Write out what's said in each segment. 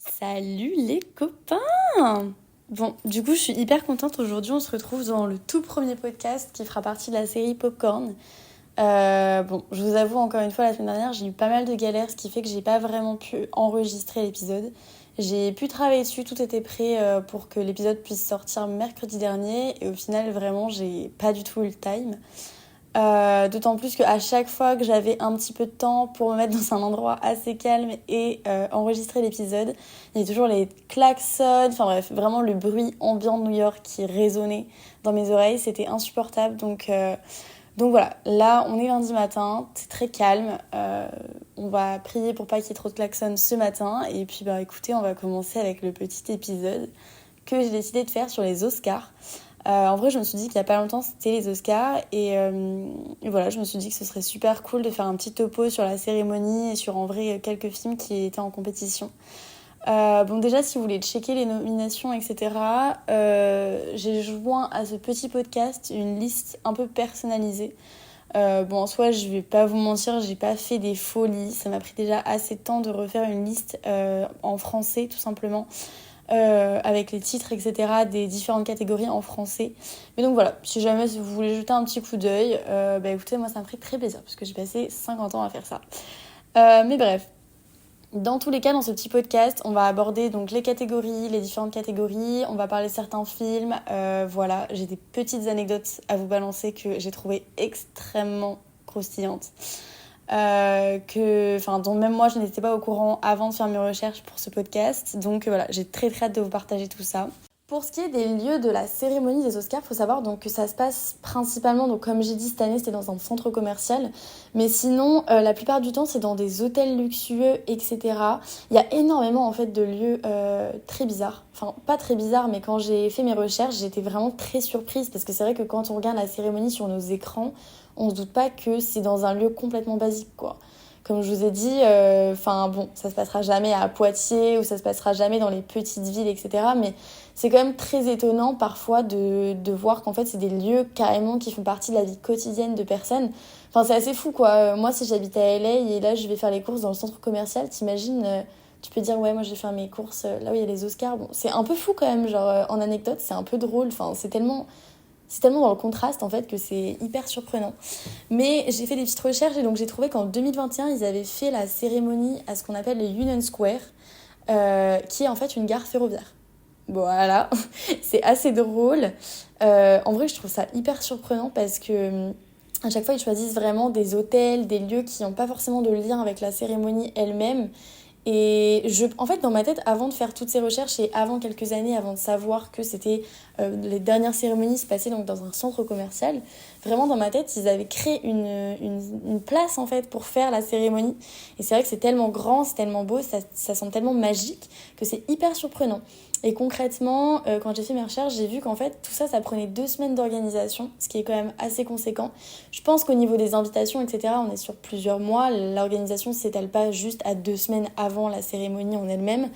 Salut les copains! Bon, du coup, je suis hyper contente. Aujourd'hui, on se retrouve dans le tout premier podcast qui fera partie de la série Popcorn. Bon, je vous avoue, encore une fois, la semaine dernière, j'ai eu pas mal de galères, ce qui fait que j'ai pas vraiment pu enregistrer l'épisode. J'ai pu travailler dessus, tout était prêt pour que l'épisode puisse sortir mercredi dernier. Et au final, vraiment, j'ai pas du tout eu le time. D'autant plus qu'à chaque fois que j'avais un petit peu de temps pour me mettre dans un endroit assez calme et enregistrer l'épisode, il y avait toujours les klaxons, enfin bref, vraiment le bruit ambiant de New York qui résonnait dans mes oreilles, c'était insupportable. Donc voilà, là on est lundi matin, c'est très calme, on va prier pour pas qu'il y ait trop de klaxons ce matin et puis bah écoutez, on va commencer avec le petit épisode que j'ai décidé de faire sur les Oscars. En vrai, je me suis dit qu'il n'y a pas longtemps, c'était les Oscars. Et voilà, je me suis dit que ce serait super cool de faire un petit topo sur la cérémonie et sur en vrai quelques films qui étaient en compétition. Bon, déjà, si vous voulez checker les nominations, etc., j'ai joint à ce petit podcast une liste un peu personnalisée. Bon, en soi, je vais pas vous mentir, j'ai pas fait des folies. Ça m'a pris déjà assez de temps de refaire une liste en français, tout simplement. Avec les titres, etc., des différentes catégories en français. Mais donc voilà, si jamais vous voulez jeter un petit coup d'œil, bah écoutez, moi ça me ferait très plaisir, parce que j'ai passé 50 ans à faire ça. Mais bref, dans tous les cas, dans ce petit podcast, on va aborder donc les catégories, les différentes catégories, on va parler de certains films, voilà, j'ai des petites anecdotes à vous balancer que j'ai trouvées extrêmement croustillantes. Dont même moi je n'étais pas au courant avant de faire mes recherches pour ce podcast. Donc voilà, j'ai très très hâte de vous partager tout ça. Pour ce qui est des lieux de la cérémonie des Oscars, il faut savoir donc que ça se passe principalement, donc comme j'ai dit cette année c'était dans un centre commercial, mais sinon la plupart du temps c'est dans des hôtels luxueux, etc. Il y a énormément en fait de lieux très bizarres, enfin pas très bizarres, mais quand j'ai fait mes recherches j'étais vraiment très surprise parce que c'est vrai que quand on regarde la cérémonie sur nos écrans, on se doute pas que c'est dans un lieu complètement basique quoi. Comme je vous ai dit, bon, ça se passera jamais à Poitiers ou ça se passera jamais dans les petites villes, etc. Mais c'est quand même très étonnant parfois de voir qu'en fait c'est des lieux carrément qui font partie de la vie quotidienne de personnes. Enfin c'est assez fou quoi. Moi si j'habite à LA et là je vais faire les courses dans le centre commercial, t'imagines, tu peux dire ouais moi je vais faire mes courses là où il y a les Oscars. Bon c'est un peu fou quand même, genre en anecdote c'est un peu drôle. Enfin c'est tellement dans le contraste en fait que c'est hyper surprenant. Mais j'ai fait des petites recherches et donc j'ai trouvé qu'en 2021 ils avaient fait la cérémonie à ce qu'on appelle les Union Square, qui est en fait une gare ferroviaire. Voilà, c'est assez drôle. En vrai, je trouve ça hyper surprenant parce que à chaque fois, ils choisissent vraiment des hôtels, des lieux qui n'ont pas forcément de lien avec la cérémonie elle-même. En fait, dans ma tête, avant de faire toutes ces recherches et avant quelques années, avant de savoir que c'était les dernières cérémonies se passaient donc dans un centre commercial, vraiment dans ma tête, ils avaient créé une place en fait pour faire la cérémonie. Et c'est vrai que c'est tellement grand, c'est tellement beau, ça semble tellement magique que c'est hyper surprenant. Et concrètement, quand j'ai fait mes recherches, j'ai vu qu'en fait, tout ça, ça prenait 2 semaines d'organisation, ce qui est quand même assez conséquent. Je pense qu'au niveau des invitations, etc., on est sur plusieurs mois. L'organisation ne s'étale pas juste à 2 semaines avant la cérémonie en elle-même.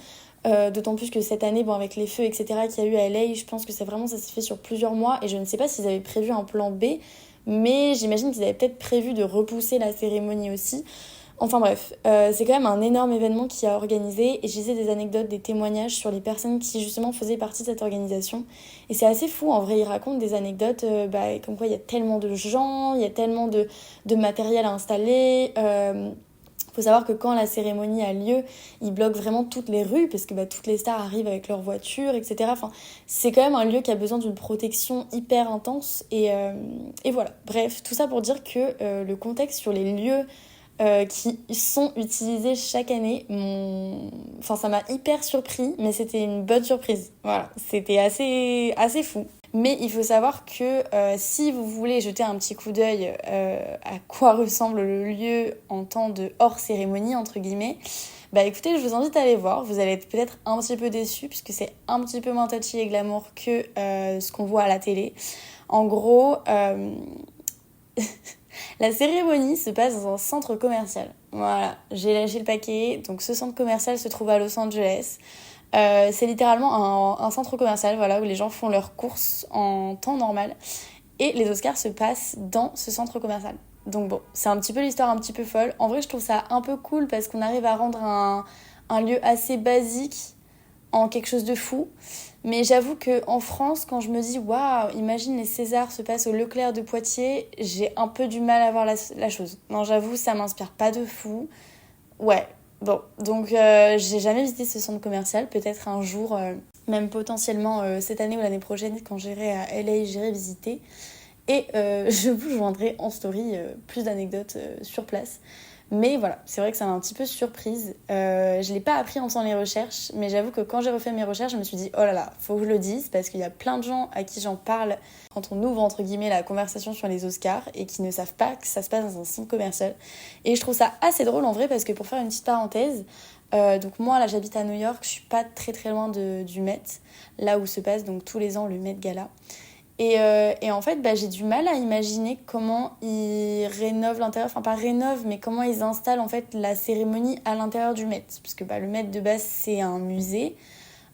D'autant plus que cette année, bon, avec les feux, etc., qu'il y a eu à LA, je pense que ça s'est fait sur plusieurs mois. Et je ne sais pas s'ils avaient prévu un plan B, mais j'imagine qu'ils avaient peut-être prévu de repousser la cérémonie aussi. Enfin bref, c'est quand même un énorme événement qui a organisé et j'ai des anecdotes, des témoignages sur les personnes qui justement faisaient partie de cette organisation. Et c'est assez fou, en vrai, ils racontent des anecdotes comme quoi il y a tellement de gens, il y a tellement de matériel à installer. Faut savoir que quand la cérémonie a lieu, ils bloquent vraiment toutes les rues parce que toutes les stars arrivent avec leurs voitures, etc. Enfin, c'est quand même un lieu qui a besoin d'une protection hyper intense. Et voilà, bref, tout ça pour dire que le contexte sur les lieux qui sont utilisés chaque année. Enfin, ça m'a hyper surpris, mais c'était une bonne surprise. Voilà, c'était assez fou. Mais il faut savoir que si vous voulez jeter un petit coup d'œil à quoi ressemble le lieu en temps de hors cérémonie, entre guillemets, bah écoutez, je vous invite à aller voir. Vous allez être peut-être un petit peu déçus puisque c'est un petit peu moins touchy et glamour que ce qu'on voit à la télé. En gros, la cérémonie se passe dans un centre commercial. Voilà, j'ai lâché le paquet. Donc ce centre commercial se trouve à Los Angeles. C'est littéralement un centre commercial, voilà, où les gens font leurs courses en temps normal. Et les Oscars se passent dans ce centre commercial. Donc bon, c'est un petit peu l'histoire un petit peu folle. En vrai, je trouve ça un peu cool parce qu'on arrive à rendre un lieu assez basique en quelque chose de fou. Mais j'avoue qu'en France, quand je me dis « Waouh, imagine les Césars se passent au Leclerc de Poitiers », j'ai un peu du mal à voir la chose. Non, j'avoue, ça m'inspire pas de fou. Ouais, bon. Donc, j'ai jamais visité ce centre commercial. Peut-être un jour, même potentiellement cette année ou l'année prochaine, quand j'irai à LA, j'irai visiter. Et je vous joindrai en story plus d'anecdotes sur place. Mais voilà, c'est vrai que ça m'a un petit peu surprise. Je l'ai pas appris en faisant les recherches, mais j'avoue que quand j'ai refait mes recherches, je me suis dit oh là là, faut que je le dise, parce qu'il y a plein de gens à qui j'en parle quand on ouvre entre guillemets la conversation sur les Oscars et qui ne savent pas que ça se passe dans un centre commercial. Et je trouve ça assez drôle en vrai, parce que pour faire une petite parenthèse, donc moi là j'habite à New York, je suis pas très très loin du Met, là où se passe donc tous les ans le Met Gala. Et en fait, j'ai du mal à imaginer comment ils rénovent l'intérieur, enfin pas rénovent, mais comment ils installent en fait la cérémonie à l'intérieur du Met. Parce que le Met de base c'est un musée,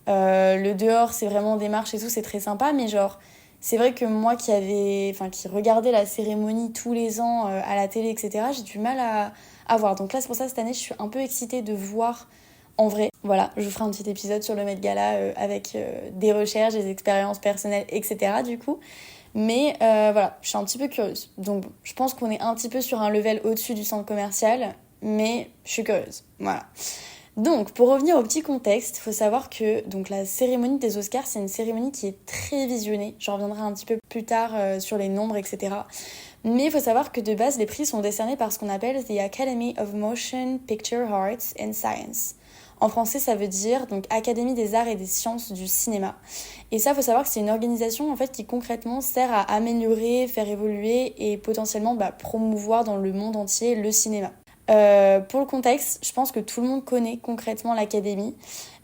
le dehors c'est vraiment des marches et tout, c'est très sympa, mais genre c'est vrai que moi qui regardais la cérémonie tous les ans à la télé, etc., j'ai du mal à voir. Donc là c'est pour ça cette année je suis un peu excitée de voir en vrai. Voilà, je vous ferai un petit épisode sur le Met Gala avec des recherches, des expériences personnelles, etc. du coup. Mais voilà, je suis un petit peu curieuse. Donc je pense qu'on est un petit peu sur un level au-dessus du centre commercial, mais je suis curieuse. Voilà. Donc, pour revenir au petit contexte, il faut savoir que donc, la cérémonie des Oscars, c'est une cérémonie qui est très visionnée. J'en reviendrai un petit peu plus tard sur les nombres, etc. Mais il faut savoir que de base, les prix sont décernés par ce qu'on appelle The Academy of Motion Picture Arts and Science. En français, ça veut dire donc Académie des arts et des sciences du cinéma. Et ça, il faut savoir que c'est une organisation en fait qui concrètement sert à améliorer, faire évoluer et potentiellement promouvoir dans le monde entier le cinéma. Pour le contexte, je pense que tout le monde connaît concrètement l'académie.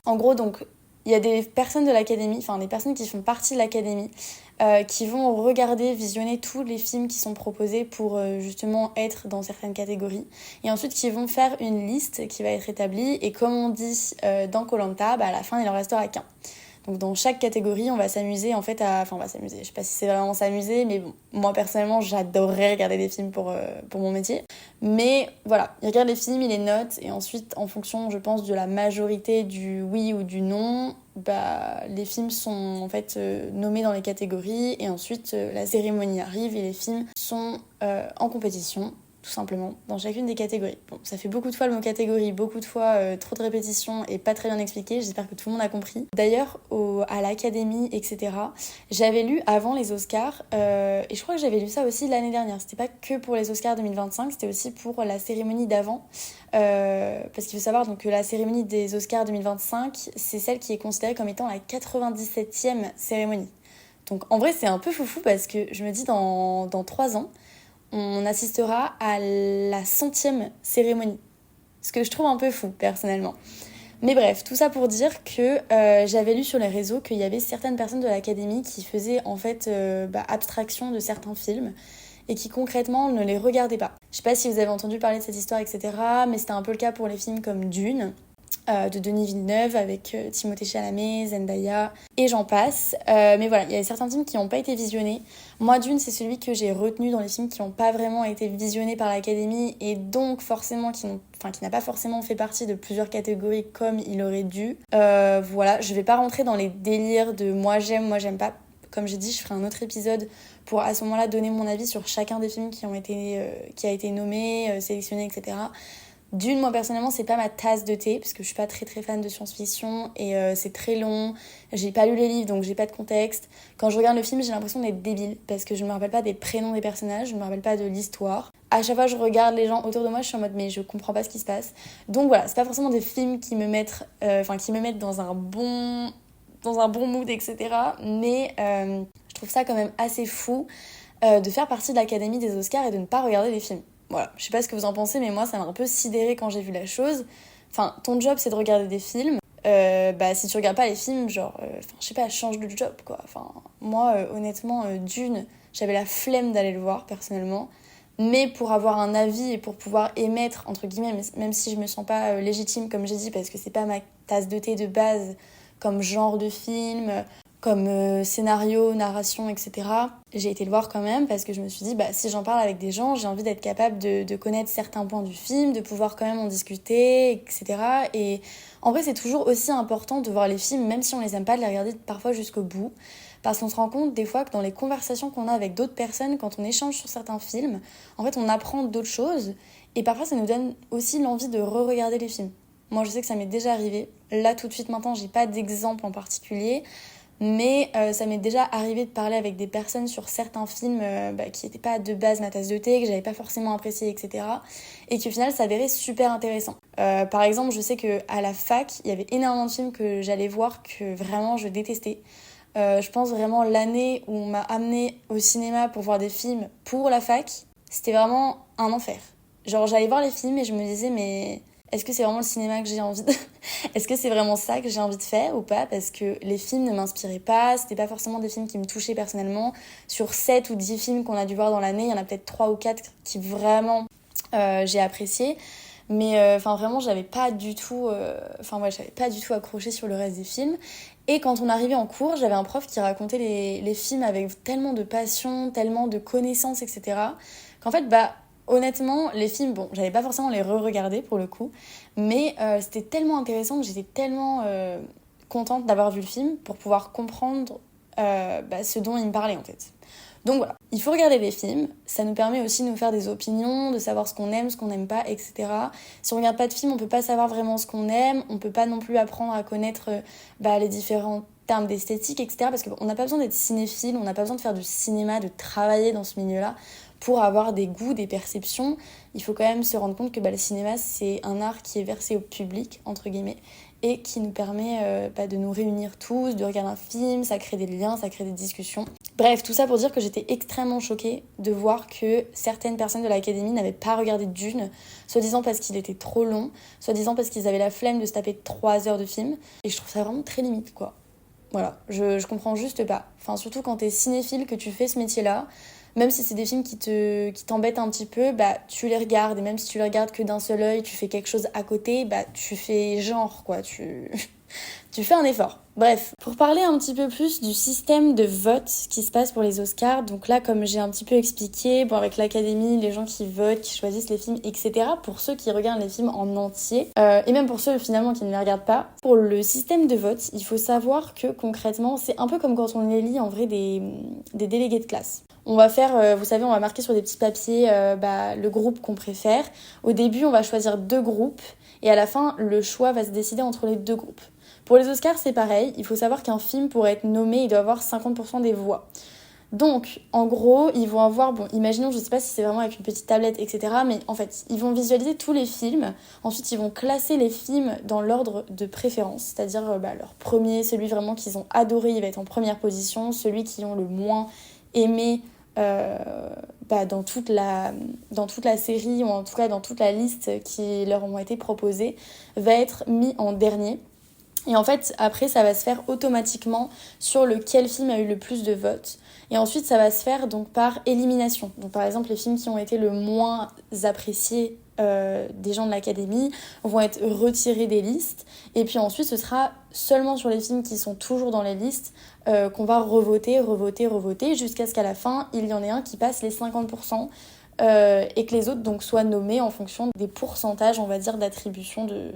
En gros, donc, il y a des personnes de l'académie, enfin des personnes qui font partie de l'académie, qui vont regarder, visionner tous les films qui sont proposés pour justement être dans certaines catégories. Et ensuite, qui vont faire une liste qui va être établie. Et comme on dit dans Koh-Lanta, à la fin, il en restera qu'un. Donc dans chaque catégorie, on va s'amuser en fait à... Enfin, on va s'amuser, je sais pas si c'est vraiment s'amuser, mais bon, moi personnellement, j'adorerais regarder des films pour mon métier. Mais voilà, il regarde les films, il les note, et ensuite, en fonction, je pense, de la majorité du oui ou du non, les films sont en fait nommés dans les catégories, et ensuite, la cérémonie arrive et les films sont en compétition, tout simplement, dans chacune des catégories. Bon, ça fait beaucoup de fois le mot catégorie, beaucoup de fois trop de répétitions et pas très bien expliqué, j'espère que tout le monde a compris. D'ailleurs, à l'académie, etc., j'avais lu avant les Oscars, et je crois que j'avais lu ça aussi l'année dernière, c'était pas que pour les Oscars 2025, c'était aussi pour la cérémonie d'avant, parce qu'il faut savoir donc, que la cérémonie des Oscars 2025, c'est celle qui est considérée comme étant la 97e cérémonie. Donc en vrai, c'est un peu foufou parce que je me dis dans 3 ans, on assistera à la 100e cérémonie. Ce que je trouve un peu fou, personnellement. Mais bref, tout ça pour dire que j'avais lu sur les réseaux qu'il y avait certaines personnes de l'académie qui faisaient en fait abstraction de certains films et qui concrètement ne les regardaient pas. Je sais pas si vous avez entendu parler de cette histoire, etc. Mais c'était un peu le cas pour les films comme Dune, de Denis Villeneuve avec Timothée Chalamet, Zendaya et j'en passe. Mais voilà, il y a certains films qui n'ont pas été visionnés. Moi, Dune, c'est celui que j'ai retenu dans les films qui n'ont pas vraiment été visionnés par l'Académie et donc forcément qui n'a pas forcément fait partie de plusieurs catégories comme il aurait dû. Voilà, je vais pas rentrer dans les délires de moi j'aime pas. Comme j'ai dit, je ferai un autre épisode pour à ce moment-là donner mon avis sur chacun des films qui a été nommé, sélectionné, etc. Dune, moi personnellement, c'est pas ma tasse de thé parce que je suis pas très très fan de science-fiction et c'est très long. J'ai pas lu les livres donc j'ai pas de contexte. Quand je regarde le film, j'ai l'impression d'être débile parce que je me rappelle pas des prénoms des personnages, je me rappelle pas de l'histoire. À chaque fois, je regarde les gens autour de moi, je suis en mode mais je comprends pas ce qui se passe. Donc voilà, c'est pas forcément des films qui me mettent dans un bon mood, etc. Mais je trouve ça quand même assez fou de faire partie de l'Académie des Oscars et de ne pas regarder les films. Voilà, je sais pas ce que vous en pensez, mais moi ça m'a un peu sidérée quand j'ai vu la chose. Enfin, ton job c'est de regarder des films. Si tu regardes pas les films, je sais pas, change de job quoi. Enfin, moi honnêtement, Dune, j'avais la flemme d'aller le voir personnellement. Mais pour avoir un avis et pour pouvoir émettre, entre guillemets, même si je me sens pas légitime comme j'ai dit, parce que c'est pas ma tasse de thé de base comme genre de film, comme scénario, narration, etc. J'ai été le voir quand même parce que je me suis dit, si j'en parle avec des gens, j'ai envie d'être capable de connaître certains points du film, de pouvoir quand même en discuter, etc. Et en vrai, c'est toujours aussi important de voir les films, même si on les aime pas, de les regarder parfois jusqu'au bout. Parce qu'on se rend compte des fois que dans les conversations qu'on a avec d'autres personnes, quand on échange sur certains films, en fait, on apprend d'autres choses. Et parfois, ça nous donne aussi l'envie de re-regarder les films. Moi, je sais que ça m'est déjà arrivé. Là, tout de suite, maintenant, j'ai pas d'exemple en particulier. Mais ça m'est déjà arrivé de parler avec des personnes sur certains films qui n'étaient pas de base ma tasse de thé, que j'avais pas forcément apprécié, etc. Et qui au final s'avérait super intéressant. Par exemple, je sais qu'à la fac, il y avait énormément de films que j'allais voir que vraiment je détestais. Je pense vraiment l'année où on m'a amenée au cinéma pour voir des films pour la fac, c'était vraiment un enfer. Genre j'allais voir les films et je me disais mais est-ce que c'est vraiment le cinéma que j'ai envie de... Est-ce que c'est vraiment ça que j'ai envie de faire ou pas? Parce que les films ne m'inspiraient pas, c'était pas forcément des films qui me touchaient personnellement. Sur 7 ou 10 films qu'on a dû voir dans l'année, il y en a peut-être 3 ou 4 qui vraiment j'ai apprécié. Mais vraiment, j'avais pas du tout accroché sur le reste des films. Et quand on arrivait en cours, j'avais un prof qui racontait les films avec tellement de passion, tellement de connaissances, etc. qu'en fait, honnêtement, les films, bon, j'allais pas forcément les re-regarder pour le coup, mais c'était tellement intéressant que j'étais tellement contente d'avoir vu le film pour pouvoir comprendre ce dont il me parlait en fait. Donc voilà, il faut regarder les films, ça nous permet aussi de nous faire des opinions, de savoir ce qu'on aime, ce qu'on n'aime pas, etc. Si on regarde pas de film, on peut pas savoir vraiment ce qu'on aime, on peut pas non plus apprendre à connaître les différents termes d'esthétique, etc. Parce qu'on n'a pas besoin d'être cinéphile, on n'a pas besoin de faire du cinéma, de travailler dans ce milieu-là pour avoir des goûts, des perceptions. Il faut quand même se rendre compte que le cinéma, c'est un art qui est versé au public, entre guillemets, et qui nous permet de nous réunir tous, de regarder un film, ça crée des liens, ça crée des discussions. Bref, tout ça pour dire que j'étais extrêmement choquée de voir que certaines personnes de l'académie n'avaient pas regardé Dune, soi-disant parce qu'il était trop long, soi-disant parce qu'ils avaient la flemme de se taper 3 heures de film, et je trouve ça vraiment très limite, quoi. Voilà, je comprends juste pas. Enfin, surtout quand t'es cinéphile, que tu fais ce métier-là, même si c'est des films qui t'embêtent un petit peu, tu les regardes. Et même si tu les regardes que d'un seul œil, tu fais quelque chose à côté, tu fais genre, quoi. Tu fais un effort. Bref, pour parler un petit peu plus du système de vote qui se passe pour les Oscars, donc là, comme j'ai un petit peu expliqué, avec l'Académie, les gens qui votent, qui choisissent les films, etc., pour ceux qui regardent les films en entier, et même pour ceux finalement qui ne les regardent pas, pour le système de vote, il faut savoir que concrètement, c'est un peu comme quand on élit en vrai des délégués de classe. On va faire, vous savez, on va marquer sur des petits papiers le groupe qu'on préfère. Au début, on va choisir 2 groupes et à la fin, le choix va se décider entre les 2 groupes. Pour les Oscars, c'est pareil. Il faut savoir qu'un film, pour être nommé, il doit avoir 50% des voix. Donc, en gros, ils vont avoir... Bon, imaginons, je sais pas si c'est vraiment avec une petite tablette, etc. Mais en fait, ils vont visualiser tous les films. Ensuite, ils vont classer les films dans l'ordre de préférence. C'est-à-dire, leur premier, celui vraiment qu'ils ont adoré, il va être en première position. Celui qu'ils ont le moins aimé... dans toute la série ou en tout cas dans toute la liste qui leur ont été proposées va être mis en dernier. Et en fait, après, ça va se faire automatiquement sur lequel film a eu le plus de votes. Et ensuite, ça va se faire donc par élimination. Donc par exemple, les films qui ont été le moins appréciés des gens de l'Académie vont être retirés des listes. Et puis ensuite, ce sera seulement sur les films qui sont toujours dans les listes qu'on va revoter jusqu'à ce qu'à la fin, il y en ait un qui passe les 50% et que les autres donc soient nommés en fonction des pourcentages, on va dire, d'attribution de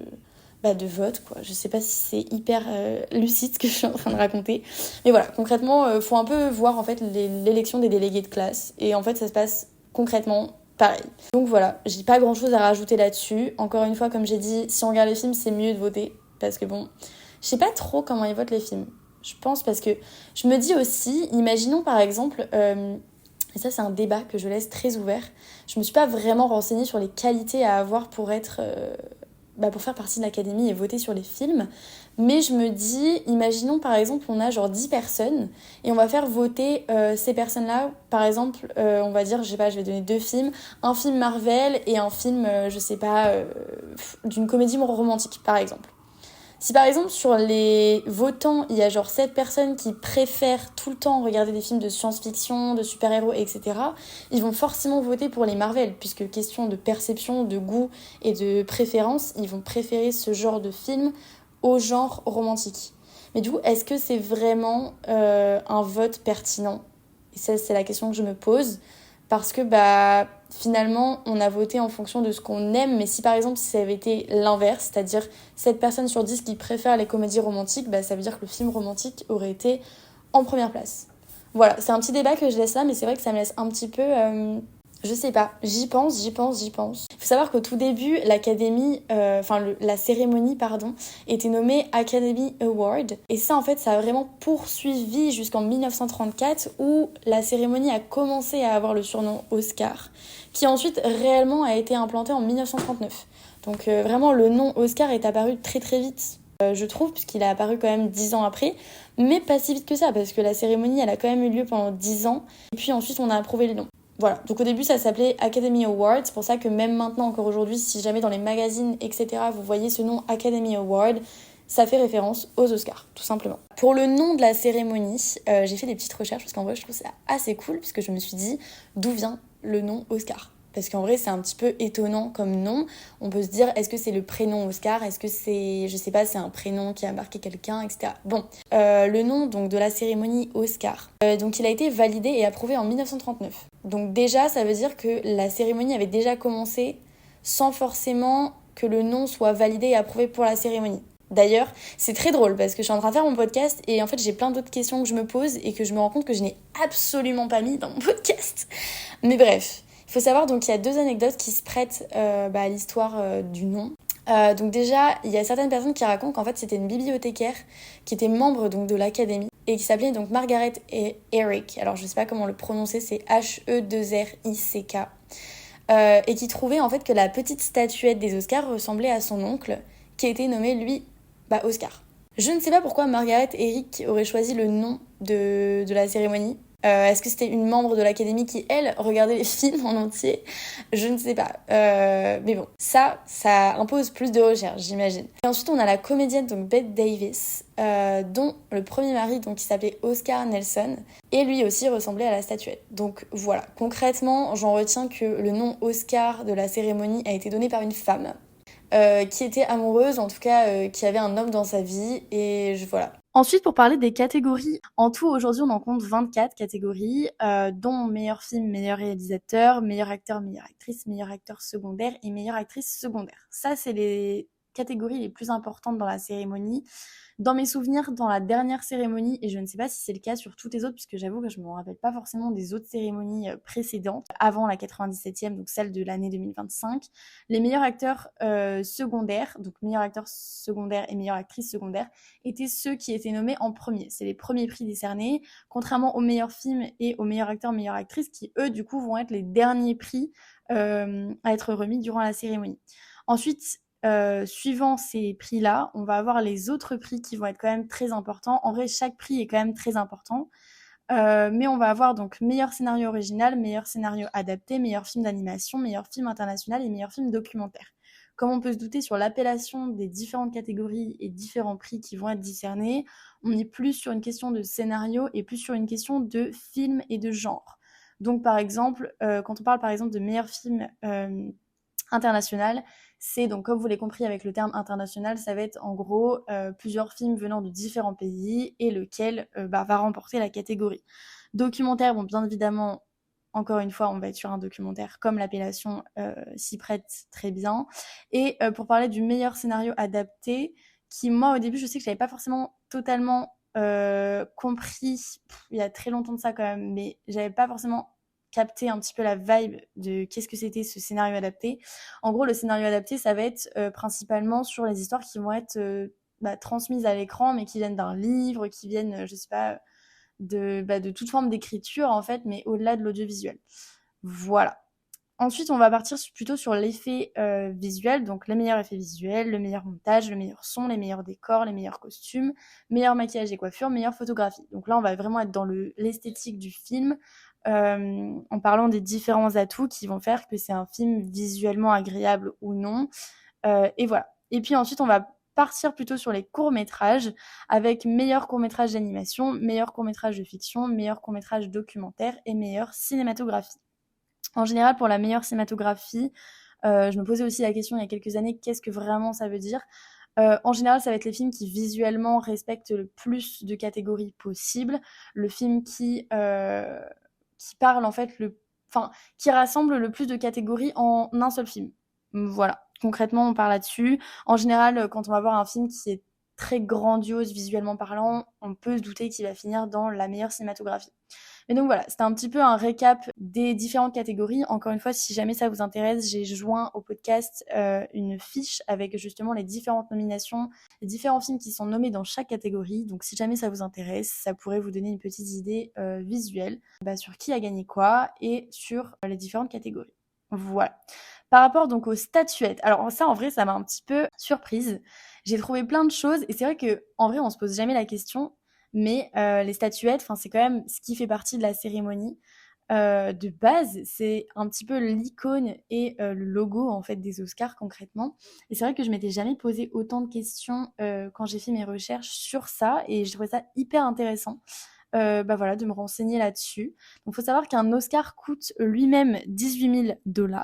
vote, quoi. Je sais pas si c'est hyper lucide ce que je suis en train de raconter. Mais voilà, concrètement, faut un peu voir en fait l'élection des délégués de classe. Et en fait, ça se passe concrètement pareil. Donc voilà, j'ai pas grand chose à rajouter là-dessus. Encore une fois, comme j'ai dit, si on regarde les films, c'est mieux de voter. Parce que bon, je sais pas trop comment ils votent les films. Je pense parce que je me dis aussi, imaginons par exemple... et ça, c'est un débat que je laisse très ouvert. Je me suis pas vraiment renseignée sur les qualités à avoir pour être... pour faire partie de l'académie et voter sur les films. Mais je me dis, imaginons par exemple, on a genre 10 personnes et on va faire voter ces personnes-là. Par exemple, on va dire, je sais pas, je vais donner 2 films. Un film Marvel et un film, d'une comédie romantique, par exemple. Si par exemple sur les votants, il y a genre 7 personnes qui préfèrent tout le temps regarder des films de science-fiction, de super-héros, etc., ils vont forcément voter pour les Marvel, puisque question de perception, de goût et de préférence, ils vont préférer ce genre de film au genre romantique. Mais du coup, est-ce que c'est vraiment un vote pertinent? Et ça, c'est la question que je me pose. Parce que finalement, on a voté en fonction de ce qu'on aime. Mais si par exemple, si ça avait été l'inverse, c'est-à-dire 7 personnes sur 10 qui préfèrent les comédies romantiques, ça veut dire que le film romantique aurait été en première place. Voilà, c'est un petit débat que je laisse là, mais c'est vrai que ça me laisse un petit peu... je sais pas, j'y pense. Il faut savoir qu'au tout début, la cérémonie, était nommée Academy Award. Et ça, en fait, ça a vraiment poursuivi jusqu'en 1934, où la cérémonie a commencé à avoir le surnom Oscar, qui ensuite réellement a été implanté en 1939. Donc vraiment, le nom Oscar est apparu très très vite, je trouve, puisqu'il a apparu quand même 10 ans après, mais pas si vite que ça, parce que la cérémonie, elle a quand même eu lieu pendant 10 ans, et puis ensuite, on a approuvé le nom. Voilà, donc au début ça s'appelait Academy Award, c'est pour ça que même maintenant, encore aujourd'hui, si jamais dans les magazines, etc., vous voyez ce nom Academy Award, ça fait référence aux Oscars, tout simplement. Pour le nom de la cérémonie, j'ai fait des petites recherches, parce qu'en vrai je trouve ça assez cool, puisque je me suis dit d'où vient le nom Oscar. Parce qu'en vrai, c'est un petit peu étonnant comme nom. On peut se dire, est-ce que c'est le prénom Oscar? Est-ce que c'est, je sais pas, c'est un prénom qui a marqué quelqu'un, etc. Bon, le nom donc de la cérémonie Oscar. Donc il a été validé et approuvé en 1939. Donc déjà, ça veut dire que la cérémonie avait déjà commencé sans forcément que le nom soit validé et approuvé pour la cérémonie. D'ailleurs, c'est très drôle parce que je suis en train de faire mon podcast et en fait j'ai plein d'autres questions que je me pose et que je me rends compte que je n'ai absolument pas mis dans mon podcast. Mais bref. Il faut savoir donc qu'il y a 2 anecdotes qui se prêtent à l'histoire du nom. Donc déjà, il y a certaines personnes qui racontent qu'en fait c'était une bibliothécaire qui était membre donc de l'académie et qui s'appelait donc Margaret Eric. Alors je sais pas comment le prononcer, c'est H-E-2-R-I-C-K. Et qui trouvait en fait que la petite statuette des Oscars ressemblait à son oncle qui a été nommé lui Oscar. Je ne sais pas pourquoi Margaret Eric aurait choisi le nom de la cérémonie. Est-ce que c'était une membre de l'académie qui, elle, regardait les films en entier? Je ne sais pas. Mais bon, ça impose plus de recherche, j'imagine. Et ensuite, on a la comédienne, donc Bette Davis, dont le premier mari, donc, qui s'appelait Oscar Nelson, et lui aussi ressemblait à la statuette. Donc voilà, concrètement, j'en retiens que le nom Oscar de la cérémonie a été donné par une femme. Qui était amoureuse, en tout cas qui avait un homme dans sa vie, et voilà. Ensuite, pour parler des catégories, en tout aujourd'hui on en compte 24 catégories, dont meilleur film, meilleur réalisateur, meilleur acteur, meilleure actrice, meilleur acteur secondaire et meilleure actrice secondaire. Ça, c'est les catégories les plus importantes dans la cérémonie. Dans mes souvenirs, dans la dernière cérémonie, et je ne sais pas si c'est le cas sur toutes les autres, puisque j'avoue que je ne me rappelle pas forcément des autres cérémonies précédentes, avant la 97e, donc celle de l'année 2025, les meilleurs acteurs secondaires, donc meilleur acteur secondaire et meilleure actrice secondaire, étaient ceux qui étaient nommés en premier. C'est les premiers prix décernés, contrairement aux meilleurs films et aux meilleurs acteurs, meilleure actrice, qui eux, du coup, vont être les derniers prix à être remis durant la cérémonie. Ensuite, suivant ces prix-là, on va avoir les autres prix qui vont être quand même très importants. En vrai, chaque prix est quand même très important. Mais on va avoir donc meilleur scénario original, meilleur scénario adapté, meilleur film d'animation, meilleur film international et meilleur film documentaire. Comme on peut se douter sur l'appellation des différentes catégories et différents prix qui vont être discernés, on est plus sur une question de scénario et plus sur une question de film et de genre. Donc par exemple, quand on parle par exemple de meilleur film international, c'est donc, comme vous l'avez compris avec le terme international, ça va être en gros plusieurs films venant de différents pays et lequel va remporter la catégorie. Documentaire, bon, bien évidemment, encore une fois, on va être sur un documentaire comme l'appellation s'y prête très bien. Et pour parler du meilleur scénario adapté, qui moi au début, je sais que je n'avais pas forcément totalement compris, il y a très longtemps de ça quand même, mais j'avais pas forcément capté un petit peu la vibe de qu'est-ce que c'était ce scénario adapté. En gros, le scénario adapté, ça va être principalement sur les histoires qui vont être transmises à l'écran, mais qui viennent d'un livre, qui viennent, je sais pas, de toute forme d'écriture, en fait, mais au-delà de l'audiovisuel. Voilà. Ensuite, on va partir plutôt sur l'effet visuel, donc les meilleurs effets visuels, le meilleur montage, le meilleur son, les meilleurs décors, les meilleurs costumes, meilleur maquillage et coiffure, meilleure photographie. Donc là, on va vraiment être dans l'esthétique du film, en parlant des différents atouts qui vont faire que c'est un film visuellement agréable ou non. Et voilà. Et puis ensuite, on va partir plutôt sur les courts-métrages, avec meilleur court-métrage d'animation, meilleur court-métrage de fiction, meilleur court-métrage documentaire et meilleure cinématographie. En général, pour la meilleure cinématographie, je me posais aussi la question il y a quelques années, qu'est-ce que vraiment ça veut dire ? En général, ça va être les films qui visuellement respectent le plus de catégories possible, le film qui parle en fait enfin, qui rassemble le plus de catégories en un seul film. Voilà, concrètement, on parle là-dessus. En général, quand on va voir un film qui est très grandiose visuellement parlant, on peut se douter qu'il va finir dans la meilleure cinématographie. Mais donc voilà, c'était un petit peu un récap des différentes catégories. Encore une fois, si jamais ça vous intéresse, j'ai joint au podcast une fiche avec justement les différentes nominations, les différents films qui sont nommés dans chaque catégorie. Donc si jamais ça vous intéresse, ça pourrait vous donner une petite idée visuelle sur qui a gagné quoi et sur les différentes catégories. Voilà. Par rapport donc aux statuettes, alors ça en vrai ça m'a un petit peu surprise. J'ai trouvé plein de choses et c'est vrai que en vrai on se pose jamais la question, mais les statuettes, c'est quand même ce qui fait partie de la cérémonie. De base, c'est un petit peu l'icône et le logo en fait des Oscars concrètement. Et c'est vrai que je m'étais jamais posé autant de questions quand j'ai fait mes recherches sur ça et j'ai trouvé ça hyper intéressant. Voilà, de me renseigner là-dessus. Donc, il faut savoir qu'un Oscar coûte lui-même 18 000 $,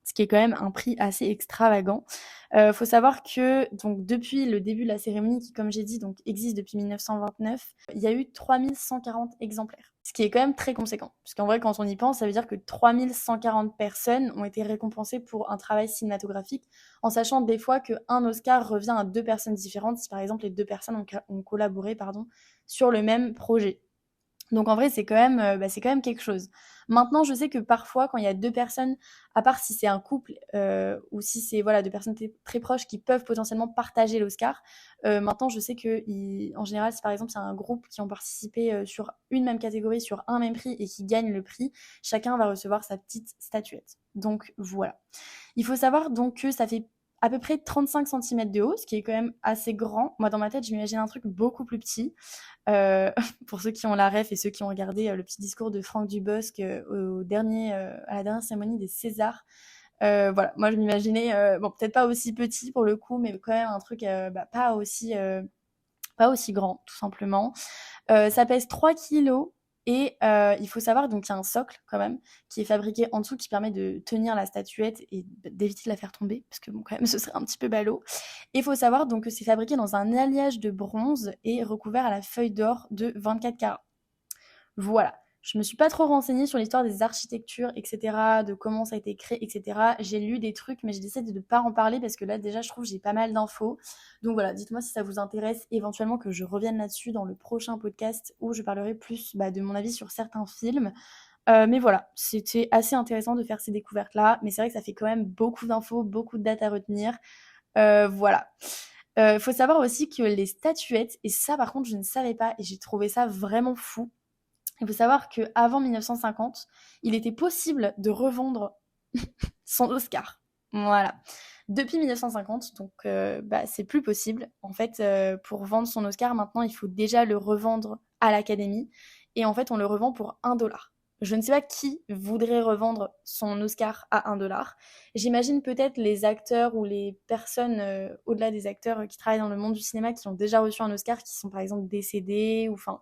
ce qui est quand même un prix assez extravagant. Faut savoir que donc depuis le début de la cérémonie, qui comme j'ai dit donc existe depuis 1929, il y a eu 3140 exemplaires, ce qui est quand même très conséquent. Parce qu'en vrai, quand on y pense, ça veut dire que 3140 personnes ont été récompensées pour un travail cinématographique, en sachant des fois qu'un Oscar revient à deux personnes différentes, si par exemple les deux personnes ont collaboré sur le même projet. Donc en vrai, c'est quand même quelque chose. Maintenant, je sais que parfois, quand il y a deux personnes, à part si c'est un couple ou si c'est voilà deux personnes très proches qui peuvent potentiellement partager l'Oscar. Maintenant, je sais que en général, si par exemple c'est un groupe qui ont participé sur une même catégorie, sur un même prix et qui gagne le prix, chacun va recevoir sa petite statuette. Donc voilà. Il faut savoir donc que ça fait à peu près 35 cm de haut, ce qui est quand même assez grand. Moi, dans ma tête, je m'imagine un truc beaucoup plus petit. Euh, pour ceux qui ont la ref et ceux qui ont regardé le petit discours de Franck Dubosc à la dernière cérémonie des Césars. Voilà, moi je m'imaginais, bon peut-être pas aussi petit pour le coup, mais quand même un truc pas aussi grand, tout simplement. Ça pèse 3 kilos et il faut savoir donc il y a un socle quand même qui est fabriqué en dessous qui permet de tenir la statuette et d'éviter de la faire tomber parce que bon quand même ce serait un petit peu ballot. Et il faut savoir donc que c'est fabriqué dans un alliage de bronze et recouvert à la feuille d'or de 24 carats. Voilà. Je me suis pas trop renseignée sur l'histoire des architectures, etc., de comment ça a été créé, etc. J'ai lu des trucs, mais j'ai décidé de ne pas en parler parce que là, déjà, je trouve que j'ai pas mal d'infos. Donc voilà, dites-moi si ça vous intéresse, éventuellement que je revienne là-dessus dans le prochain podcast où je parlerai plus de mon avis sur certains films. Mais voilà, c'était assez intéressant de faire ces découvertes-là, mais c'est vrai que ça fait quand même beaucoup d'infos, beaucoup de dates à retenir. Voilà. Faut savoir aussi que les statuettes, et ça par contre je ne savais pas, et j'ai trouvé ça vraiment fou, il faut savoir qu'avant 1950, il était possible de revendre son Oscar. Voilà. Depuis 1950, donc c'est plus possible. En fait, pour vendre son Oscar, maintenant, il faut déjà le revendre à l'Académie. Et en fait, on le revend pour 1 $. Je ne sais pas qui voudrait revendre son Oscar à 1 $. J'imagine peut-être les acteurs ou les personnes au-delà des acteurs qui travaillent dans le monde du cinéma qui ont déjà reçu un Oscar, qui sont par exemple décédés ou enfin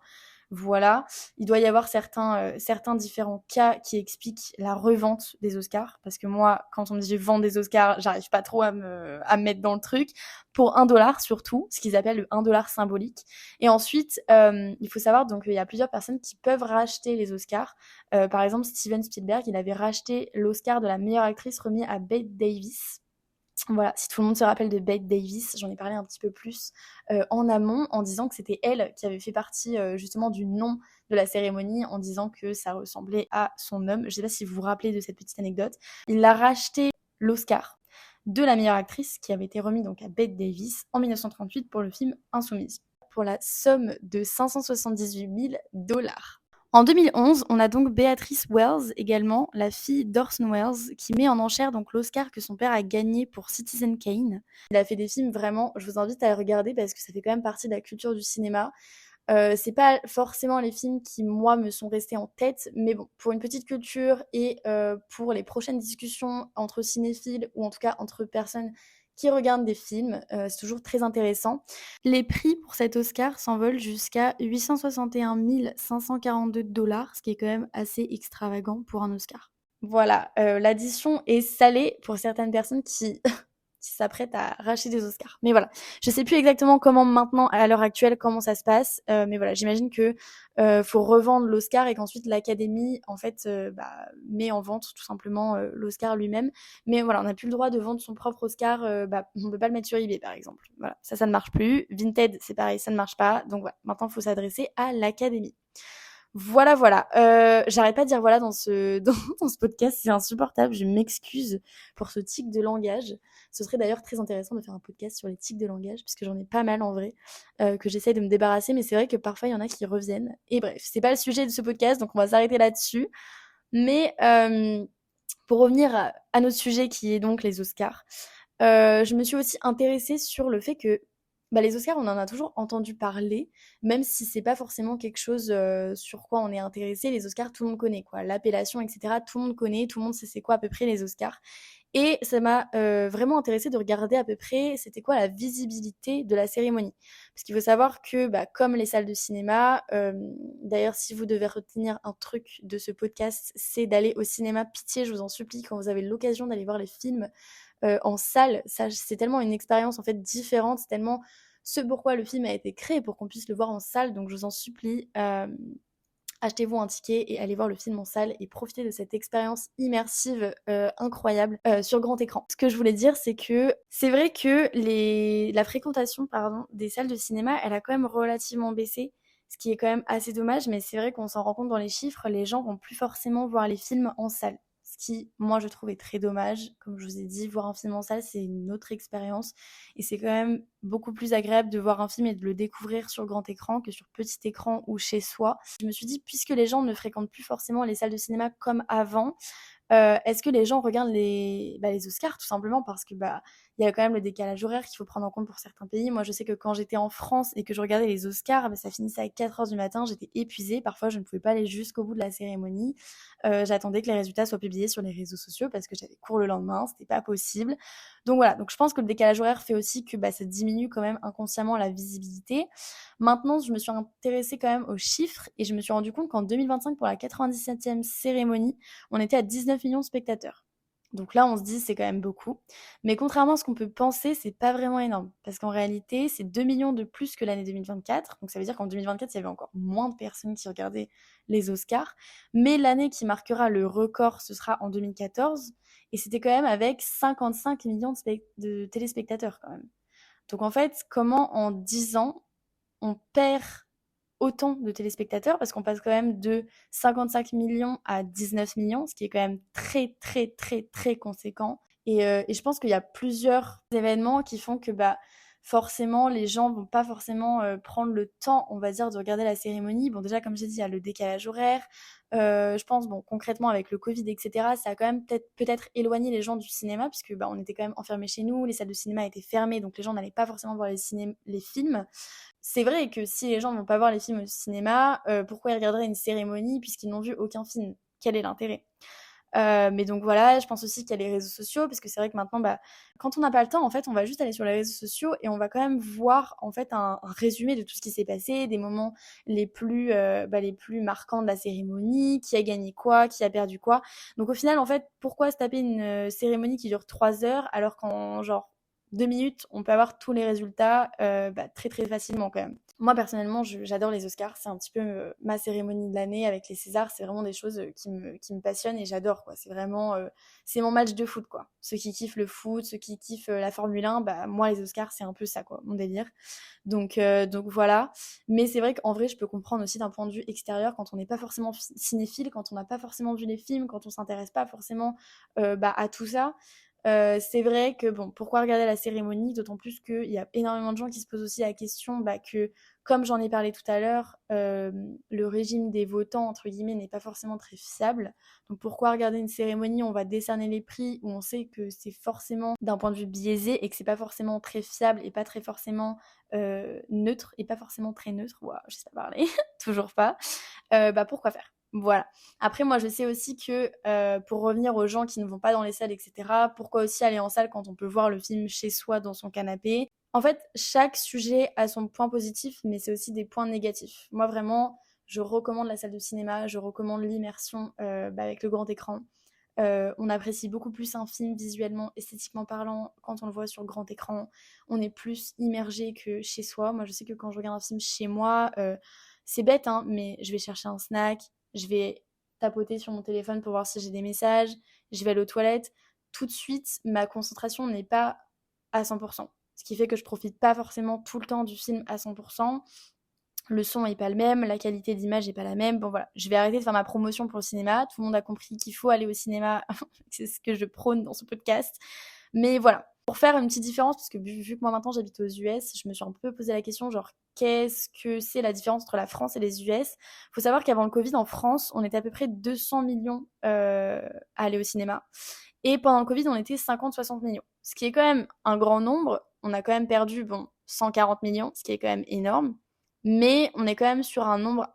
voilà, il doit y avoir certains différents cas qui expliquent la revente des Oscars, parce que moi, quand on me dit vendre des Oscars, j'arrive pas trop à me mettre dans le truc, pour 1 $ surtout, ce qu'ils appellent le 1 $ symbolique. Et ensuite, il faut savoir donc il y a plusieurs personnes qui peuvent racheter les Oscars. Par exemple, Steven Spielberg, il avait racheté l'Oscar de la meilleure actrice remis à Bette Davis. Voilà, si tout le monde se rappelle de Bette Davis, j'en ai parlé un petit peu plus en amont en disant que c'était elle qui avait fait partie justement du nom de la cérémonie en disant que ça ressemblait à son homme. Je ne sais pas si vous vous rappelez de cette petite anecdote. Il a racheté l'Oscar de la meilleure actrice qui avait été remis donc à Bette Davis en 1938 pour le film Insoumise, pour la somme de 578 000 $. En 2011, on a donc Beatrice Wells également, la fille d'Orson Welles, qui met en enchère donc l'Oscar que son père a gagné pour Citizen Kane. Il a fait des films vraiment, je vous invite à les regarder parce que ça fait quand même partie de la culture du cinéma. C'est pas forcément les films qui, moi, me sont restés en tête, mais bon, pour une petite culture et pour les prochaines discussions entre cinéphiles ou en tout cas entre personnes qui regardent des films, c'est toujours très intéressant. Les prix pour cet Oscar s'envolent jusqu'à 861 542 $, ce qui est quand même assez extravagant pour un Oscar. Voilà, l'addition est salée pour certaines personnes qui qui s'apprête à arracher des Oscars. Mais voilà, je sais plus exactement comment maintenant, à l'heure actuelle, comment ça se passe. Mais voilà, j'imagine que faut revendre l'Oscar et qu'ensuite l'Académie, en fait, met en vente tout simplement l'Oscar lui-même. Mais voilà, on n'a plus le droit de vendre son propre Oscar. On peut pas le mettre sur eBay, par exemple. Voilà, ça ne marche plus. Vinted, c'est pareil, ça ne marche pas. Donc voilà, maintenant, il faut s'adresser à l'Académie. Voilà. J'arrête pas de dire voilà dans ce dans ce podcast, c'est insupportable. Je m'excuse pour ce tic de langage. Ce serait d'ailleurs très intéressant de faire un podcast sur les tics de langage, puisque j'en ai pas mal en vrai, que j'essaye de me débarrasser, mais c'est vrai que parfois il y en a qui reviennent. Et bref, c'est pas le sujet de ce podcast, donc on va s'arrêter là-dessus. Mais pour revenir à notre sujet qui est donc les Oscars, je me suis aussi intéressée sur le fait que les Oscars, on en a toujours entendu parler, même si c'est pas forcément quelque chose sur quoi on est intéressé. Les Oscars, tout le monde connaît, quoi. L'appellation, etc. Tout le monde connaît, tout le monde sait c'est quoi à peu près les Oscars. Et ça m'a vraiment intéressée de regarder à peu près c'était quoi la visibilité de la cérémonie. Parce qu'il faut savoir que, comme les salles de cinéma, d'ailleurs, si vous devez retenir un truc de ce podcast, c'est d'aller au cinéma. Pitié, je vous en supplie, quand vous avez l'occasion d'aller voir les films en salle, ça, c'est tellement une expérience en fait différente, c'est tellement ce pourquoi le film a été créé, pour qu'on puisse le voir en salle. Donc je vous en supplie, achetez-vous un ticket et allez voir le film en salle et profitez de cette expérience immersive incroyable sur grand écran. Ce que je voulais dire, c'est que c'est vrai que la fréquentation des salles de cinéma, elle a quand même relativement baissé, ce qui est quand même assez dommage, mais c'est vrai qu'on s'en rend compte dans les chiffres, les gens vont plus forcément voir les films en salle. Ce qui, moi, je trouve est très dommage. Comme je vous ai dit, voir un film en salle, c'est une autre expérience. Et c'est quand même beaucoup plus agréable de voir un film et de le découvrir sur grand écran que sur petit écran ou chez soi. Je me suis dit, puisque les gens ne fréquentent plus forcément les salles de cinéma comme avant, est-ce que les gens regardent les Oscars, tout simplement parce que il y a quand même le décalage horaire qu'il faut prendre en compte pour certains pays. Moi, je sais que quand j'étais en France et que je regardais les Oscars, ça finissait à 4h du matin, j'étais épuisée. Parfois, je ne pouvais pas aller jusqu'au bout de la cérémonie. J'attendais que les résultats soient publiés sur les réseaux sociaux parce que j'avais cours le lendemain, c'était pas possible. Donc voilà, donc je pense que le décalage horaire fait aussi que ça diminue quand même inconsciemment la visibilité. Maintenant, je me suis intéressée quand même aux chiffres et je me suis rendu compte qu'en 2025, pour la 97e cérémonie, on était à 19 millions de spectateurs. Donc là, on se dit c'est quand même beaucoup. Mais contrairement à ce qu'on peut penser, c'est pas vraiment énorme. Parce qu'en réalité, c'est 2 millions de plus que l'année 2024. Donc ça veut dire qu'en 2024, il y avait encore moins de personnes qui regardaient les Oscars. Mais l'année qui marquera le record, ce sera en 2014. Et c'était quand même avec 55 millions de téléspectateurs quand même. Donc en fait, comment en 10 ans, on perd autant de téléspectateurs, parce qu'on passe quand même de 55 millions à 19 millions, ce qui est quand même très très très très conséquent. Et je pense qu'il y a plusieurs événements qui font que forcément les gens vont pas forcément prendre le temps, on va dire, de regarder la cérémonie. Bon, déjà, comme j'ai dit, il y a le décalage horaire. Je pense, concrètement avec le Covid, etc., ça a quand même peut-être éloigné les gens du cinéma, puisque on était quand même enfermés chez nous, les salles de cinéma étaient fermées, donc les gens n'allaient pas forcément voir les films. C'est vrai que si les gens ne vont pas voir les films au cinéma, pourquoi ils regarderaient une cérémonie puisqu'ils n'ont vu aucun film? Quel est l'intérêt? Mais donc voilà, je pense aussi qu'il y a les réseaux sociaux, parce que c'est vrai que maintenant, quand on n'a pas le temps, en fait, on va juste aller sur les réseaux sociaux et on va quand même voir en fait un résumé de tout ce qui s'est passé, des moments les plus marquants de la cérémonie, qui a gagné quoi, qui a perdu quoi. Donc au final, en fait, pourquoi se taper une cérémonie qui dure 3 heures alors qu'en genre 2 minutes, on peut avoir tous les résultats très très facilement quand même. Moi personnellement, j'adore les Oscars, c'est un petit peu ma cérémonie de l'année avec les Césars, c'est vraiment des choses qui me passionnent et j'adore quoi. C'est vraiment c'est mon match de foot quoi. Ceux qui kiffent le foot, ceux qui kiffent la Formule 1, moi les Oscars c'est un peu ça quoi, mon délire. Donc voilà. Mais c'est vrai qu'en vrai, je peux comprendre aussi d'un point de vue extérieur quand on n'est pas forcément cinéphile, quand on n'a pas forcément vu les films, quand on s'intéresse pas forcément à tout ça. C'est vrai que pourquoi regarder la cérémonie, d'autant plus qu'il y a énormément de gens qui se posent aussi la question que, comme j'en ai parlé tout à l'heure, le régime des votants, entre guillemets, n'est pas forcément très fiable. Donc pourquoi regarder une cérémonie où on va décerner les prix, où on sait que c'est forcément d'un point de vue biaisé et que c'est pas forcément très fiable et pas très forcément neutre, et pas forcément très neutre, je sais pas parler, toujours pas, pourquoi faire? Voilà. Après, moi, je sais aussi que pour revenir aux gens qui ne vont pas dans les salles, etc., pourquoi aussi aller en salle quand on peut voir le film chez soi dans son canapé? En fait, chaque sujet a son point positif, mais c'est aussi des points négatifs. Moi, vraiment, je recommande la salle de cinéma, je recommande l'immersion avec le grand écran. On apprécie beaucoup plus un film visuellement, esthétiquement parlant, quand on le voit sur grand écran. On est plus immergé que chez soi. Moi, je sais que quand je regarde un film chez moi, c'est bête, hein, mais je vais chercher un snack, je vais tapoter sur mon téléphone pour voir si j'ai des messages, je vais aller aux toilettes. Tout de suite, ma concentration n'est pas à 100%. Ce qui fait que je profite pas forcément tout le temps du film à 100%. Le son est pas le même, la qualité d'image est pas la même. Bon voilà, je vais arrêter de faire ma promotion pour le cinéma. Tout le monde a compris qu'il faut aller au cinéma. C'est ce que je prône dans ce podcast. Mais voilà, pour faire une petite différence, parce que vu que moi maintenant j'habite aux US, je me suis un peu posé la question, genre, qu'est-ce que c'est la différence entre la France et les US? Faut savoir qu'avant le Covid, en France, on était à peu près 200 millions à aller au cinéma. Et pendant le Covid, on était 50-60 millions. Ce qui est quand même un grand nombre. On a quand même perdu, 140 millions, ce qui est quand même énorme. Mais on est quand même sur un nombre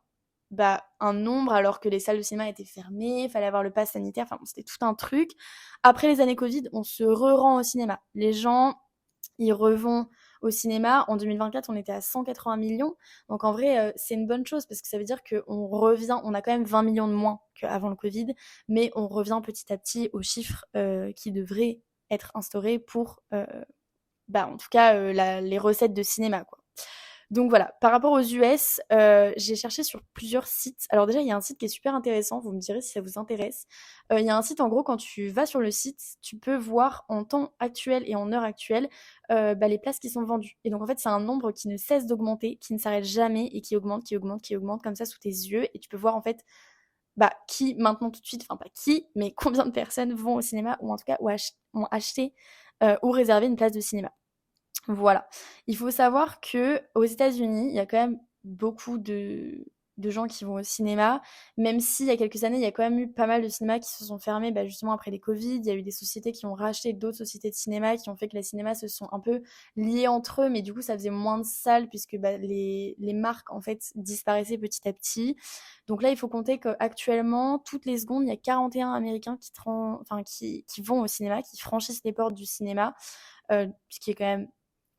alors que les salles de cinéma étaient fermées, il fallait avoir le pass sanitaire, enfin bon, c'était tout un truc. Après les années Covid, on se re-rend au cinéma. Les gens, ils revont au cinéma. En 2024, on était à 180 millions. Donc en vrai, c'est une bonne chose parce que ça veut dire qu'on revient, on a quand même 20 millions de moins qu'avant le Covid, mais on revient petit à petit aux chiffres qui devraient être instaurés pour, en tout cas, les recettes de cinéma, quoi. Donc voilà, par rapport aux US, j'ai cherché sur plusieurs sites. Alors déjà, il y a un site qui est super intéressant, vous me direz si ça vous intéresse. Il y a un site, en gros, quand tu vas sur le site, tu peux voir en temps actuel et en heure actuelle les places qui sont vendues. Et donc en fait, c'est un nombre qui ne cesse d'augmenter, qui ne s'arrête jamais et qui augmente, qui augmente, qui augmente comme ça sous tes yeux. Et tu peux voir en fait qui maintenant tout de suite, enfin pas qui, mais combien de personnes vont au cinéma ou en tout cas ont acheté ou réservé une place de cinéma. Voilà. Il faut savoir que aux États-Unis, il y a quand même beaucoup de gens qui vont au cinéma, même s'il y a quelques années, il y a quand même eu pas mal de cinémas qui se sont fermés, justement après les Covid. Il y a eu des sociétés qui ont racheté d'autres sociétés de cinéma, qui ont fait que les cinémas se sont un peu liés entre eux, mais du coup, ça faisait moins de salles puisque les marques en fait disparaissaient petit à petit. Donc là, il faut compter qu'actuellement, toutes les secondes, il y a 41 Américains qui vont au cinéma, qui franchissent les portes du cinéma, ce qui est quand même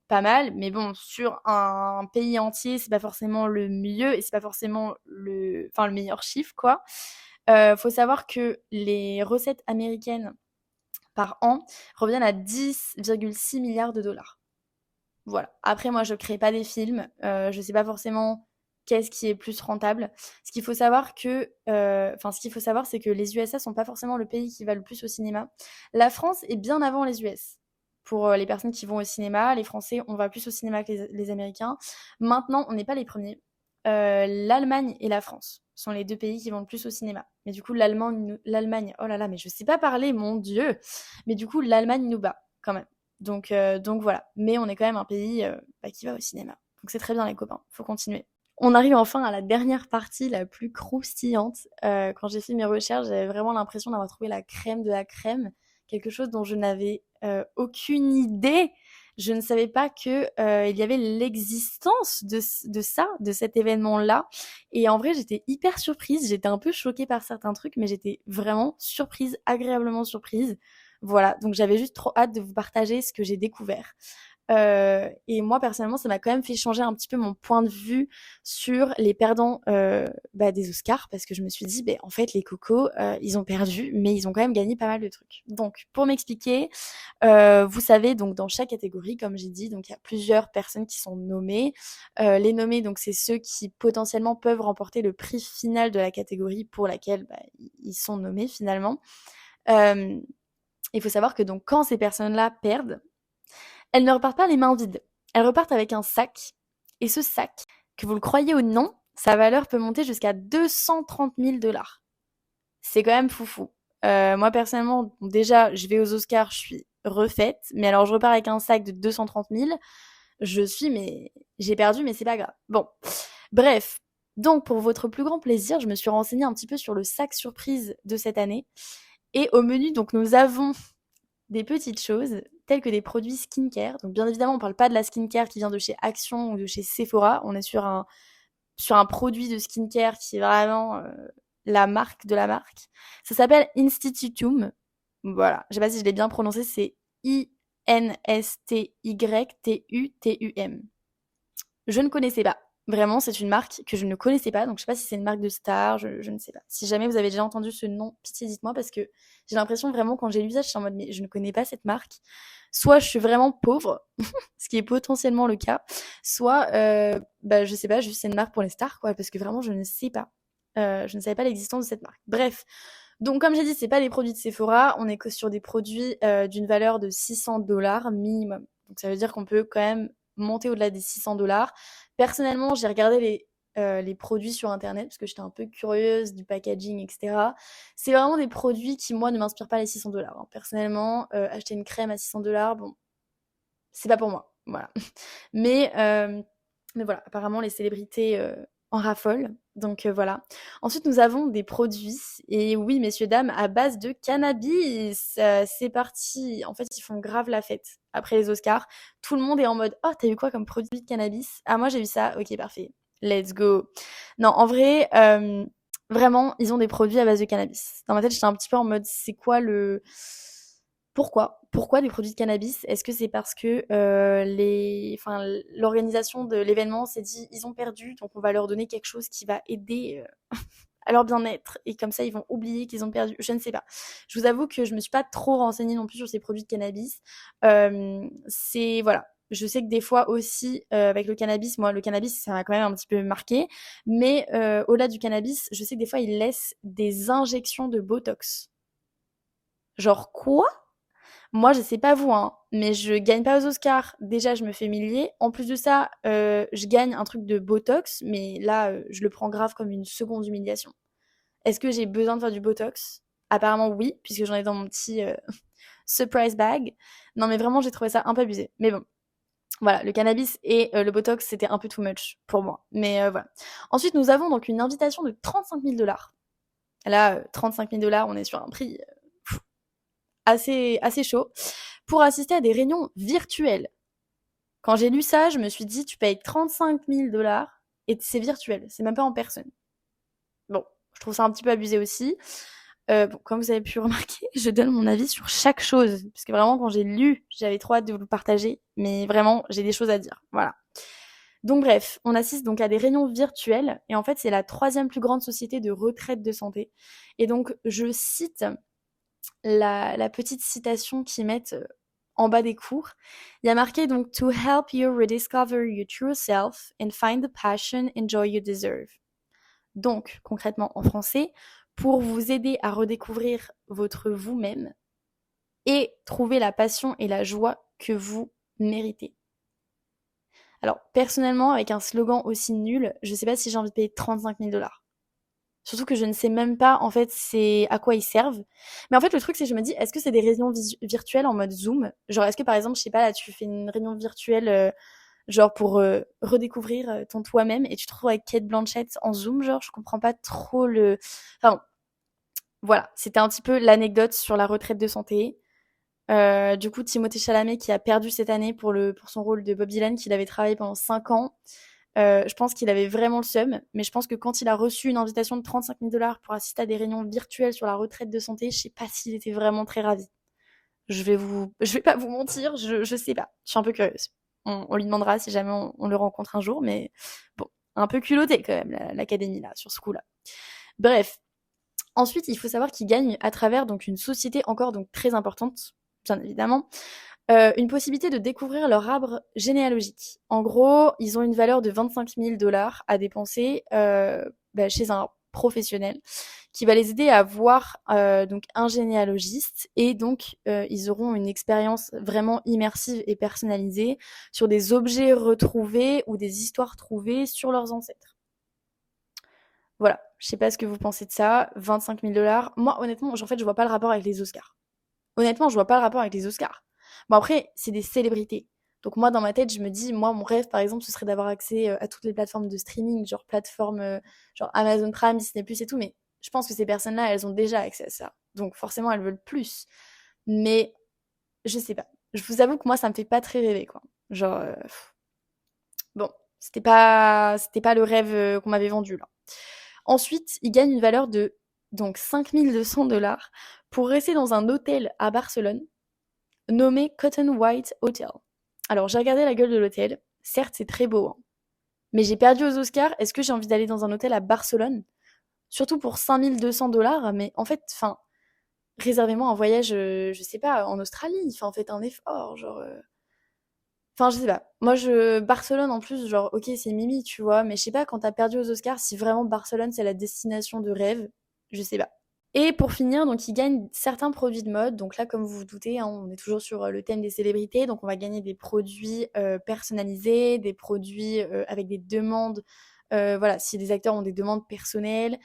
pas mal, mais bon, sur un pays entier, c'est pas forcément le mieux et c'est pas forcément le meilleur chiffre, quoi. Faut savoir que les recettes américaines par an reviennent à 10,6 milliards de dollars. Voilà. Après, moi, je crée pas des films, je sais pas forcément qu'est-ce qui est plus rentable. Ce qu'il faut savoir, c'est que les USA sont pas forcément le pays qui va le plus au cinéma. La France est bien avant les US. Pour les personnes qui vont au cinéma, les Français, on va plus au cinéma que les Américains. Maintenant, on n'est pas les premiers. L'Allemagne et la France sont les deux pays qui vont le plus au cinéma. Mais du coup, l'Allemagne, oh là là, mais je sais pas parler, mon Dieu. Mais du coup, l'Allemagne nous bat quand même. Donc voilà. Mais on est quand même un pays qui va au cinéma. Donc c'est très bien les copains, faut continuer. On arrive enfin à la dernière partie, la plus croustillante. Quand j'ai fait mes recherches, j'avais vraiment l'impression d'avoir trouvé la crème de la crème. Quelque chose dont je n'avais aucune idée. Je ne savais pas que il y avait l'existence de cet événement-là. Et en vrai, j'étais hyper surprise. J'étais un peu choquée par certains trucs, mais j'étais vraiment surprise, agréablement surprise. Voilà, donc j'avais juste trop hâte de vous partager ce que j'ai découvert. Et moi personnellement, ça m'a quand même fait changer un petit peu mon point de vue sur les perdants des Oscars, parce que je me suis dit, en fait, les cocos, ils ont perdu, mais ils ont quand même gagné pas mal de trucs. Donc, pour m'expliquer, vous savez, donc dans chaque catégorie, comme j'ai dit, donc il y a plusieurs personnes qui sont nommées. Les nommés, donc c'est ceux qui potentiellement peuvent remporter le prix final de la catégorie pour laquelle ils sont nommés finalement. Il faut savoir que donc quand ces personnes-là perdent, elles ne repartent pas les mains vides. Elles repartent avec un sac. Et ce sac, que vous le croyez ou non, sa valeur peut monter jusqu'à 230 000 $. C'est quand même foufou. Moi, personnellement, déjà, je vais aux Oscars, je suis refaite. Mais alors, je repars avec un sac de 230 000. J'ai perdu, mais c'est pas grave. Bon, bref. Donc, pour votre plus grand plaisir, je me suis renseignée un petit peu sur le sac surprise de cette année. Et au menu, donc, nous avons des petites choses telles que des produits skincare. Donc bien évidemment, on parle pas de la skincare qui vient de chez Action ou de chez Sephora. On est sur un produit de skincare qui est vraiment la marque de la marque. Ça s'appelle Institutum. Voilà, je sais pas si je l'ai bien prononcé, c'est Institutum. Je ne connaissais pas. Vraiment, c'est une marque que je ne connaissais pas, donc je sais pas si c'est une marque de star, je ne sais pas. Si jamais vous avez déjà entendu ce nom, pitié dites-moi parce que j'ai l'impression vraiment quand j'ai lu ça, je suis en mode mais je ne connais pas cette marque. Soit je suis vraiment pauvre, ce qui est potentiellement le cas, soit bah je sais pas, juste c'est une marque pour les stars quoi, parce que vraiment je ne sais pas. Je ne savais pas l'existence de cette marque. Bref, donc comme j'ai dit, c'est pas les produits de Sephora, on est que sur des produits d'une valeur de $600 minimum. Donc ça veut dire qu'on peut quand même monter au-delà des $600. Personnellement, j'ai regardé les produits sur internet parce que j'étais un peu curieuse du packaging, etc. C'est vraiment des produits qui, moi, ne m'inspirent pas les $600, hein. Personnellement, acheter une crème à $600, bon, c'est pas pour moi. Voilà. Mais, euh, mais voilà, apparemment, les célébrités en raffolent. Donc voilà. Ensuite, nous avons des produits, et oui, messieurs, dames, à base de cannabis. C'est parti. En fait, ils font grave la fête après les Oscars. Tout le monde est en mode oh, t'as eu quoi comme produit de cannabis? Ah, moi, j'ai eu ça. Ok, parfait. Let's go. Non, en vrai, vraiment, ils ont des produits à base de cannabis. Dans ma tête, j'étais un petit peu en mode c'est quoi le. Pourquoi des produits de cannabis? Est-ce que c'est parce que l'organisation de l'événement s'est dit ils ont perdu, donc on va leur donner quelque chose qui va aider à leur bien-être et comme ça ils vont oublier qu'ils ont perdu. Je ne sais pas. Je vous avoue que je me suis pas trop renseignée non plus sur ces produits de cannabis. C'est voilà. Je sais que des fois aussi avec le cannabis, moi le cannabis ça m'a quand même un petit peu marqué, mais au-delà du cannabis, je sais que des fois ils laissent des injections de Botox. Genre quoi? Moi, je sais pas vous, hein, mais je gagne pas aux Oscars. Déjà, je me fais humilier. En plus de ça, je gagne un truc de Botox, mais là, je le prends grave comme une seconde humiliation. Est-ce que j'ai besoin de faire du Botox? Apparemment oui, puisque j'en ai dans mon petit surprise bag. Non, mais vraiment, j'ai trouvé ça un peu abusé. Mais bon, voilà, le cannabis et le Botox, c'était un peu too much pour moi. Mais voilà. Ensuite, nous avons donc une invitation de $35 000. Là, $35 000, on est sur un prix assez chaud, pour assister à des réunions virtuelles. Quand j'ai lu ça, je me suis dit, tu payes $35 000 et c'est virtuel, c'est même pas en personne. Bon, je trouve ça un petit peu abusé aussi. Bon, comme vous avez pu remarquer, je donne mon avis sur chaque chose, parce que vraiment, quand j'ai lu, j'avais trop hâte de vous le partager, mais vraiment, j'ai des choses à dire. Voilà. Donc bref, on assiste donc à des réunions virtuelles, et en fait, c'est la troisième plus grande société de retraite de santé. Et donc, je cite la petite citation qu'ils mettent en bas des cours. Il y a marqué donc To help you rediscover your true self and find the passion and joy you deserve. Donc, concrètement en français, pour vous aider à redécouvrir votre vous-même et trouver la passion et la joie que vous méritez. Alors, personnellement, avec un slogan aussi nul, je sais pas si j'ai envie de payer $35 000. Surtout que je ne sais même pas, en fait, c'est à quoi ils servent. Mais en fait, le truc, c'est que je me dis, est-ce que c'est des réunions virtuelles en mode Zoom? Genre, est-ce que par exemple, je sais pas, là, tu fais une réunion virtuelle, genre pour redécouvrir ton toi-même et tu te retrouves avec Kate Blanchett en Zoom, genre, je comprends pas trop le. Enfin, voilà, c'était un petit peu l'anecdote sur la retraite de santé. Du coup, Timothée Chalamet qui a perdu cette année pour son rôle de Bob Dylan, qu'il avait travaillé pendant 5 ans. Je pense qu'il avait vraiment le seum, mais je pense que quand il a reçu une invitation de $35 000 pour assister à des réunions virtuelles sur la retraite de santé, je sais pas s'il était vraiment très ravi. Je vais pas vous mentir, je sais pas. Je suis un peu curieuse. On lui demandera si jamais on le rencontre un jour, mais bon, un peu culotté quand même l'académie là sur ce coup-là. Bref. Ensuite, il faut savoir qu'il gagne à travers donc une société encore donc très importante, bien évidemment, une possibilité de découvrir leur arbre généalogique. En gros, ils ont une valeur de $25 000 à dépenser chez un professionnel qui va les aider à voir donc un généalogiste et donc ils auront une expérience vraiment immersive et personnalisée sur des objets retrouvés ou des histoires trouvées sur leurs ancêtres. Voilà, je sais pas ce que vous pensez de ça, $25 000. Moi, honnêtement, en fait, je vois pas le rapport avec les Oscars. Honnêtement, je vois pas le rapport avec les Oscars. Bon, après, c'est des célébrités. Donc moi, dans ma tête, je me dis, moi, mon rêve, par exemple, ce serait d'avoir accès à toutes les plateformes de streaming, genre plateformes, genre Amazon Prime, Disney+, et tout. Mais je pense que ces personnes-là, elles ont déjà accès à ça. Donc forcément, elles veulent plus. Mais je sais pas. Je vous avoue que moi, ça me fait pas très rêver, quoi. Genre, bon, c'était pas le rêve qu'on m'avait vendu, là. Ensuite, il gagne une valeur de donc $5 200 pour rester dans un hôtel à Barcelone nommé Cotton White Hotel. Alors, j'ai regardé la gueule de l'hôtel. Certes, c'est très beau, hein. Mais j'ai perdu aux Oscars, est-ce que j'ai envie d'aller dans un hôtel à Barcelone? Surtout pour 5 200 $, mais en fait, enfin, réservez-moi un voyage, je sais pas, en Australie, enfin, faites un effort, genre... Enfin, je sais pas. Moi, Barcelone, en plus, genre, ok, c'est Mimi, tu vois, mais je sais pas, quand t'as perdu aux Oscars, si vraiment Barcelone, c'est la destination de rêve, je sais pas. Et pour finir, donc, ils gagnent certains produits de mode. Donc là, comme vous vous doutez, hein, on est toujours sur le thème des célébrités. Donc, on va gagner des produits personnalisés, des produits avec des demandes. Voilà, si les acteurs ont des demandes personnelles,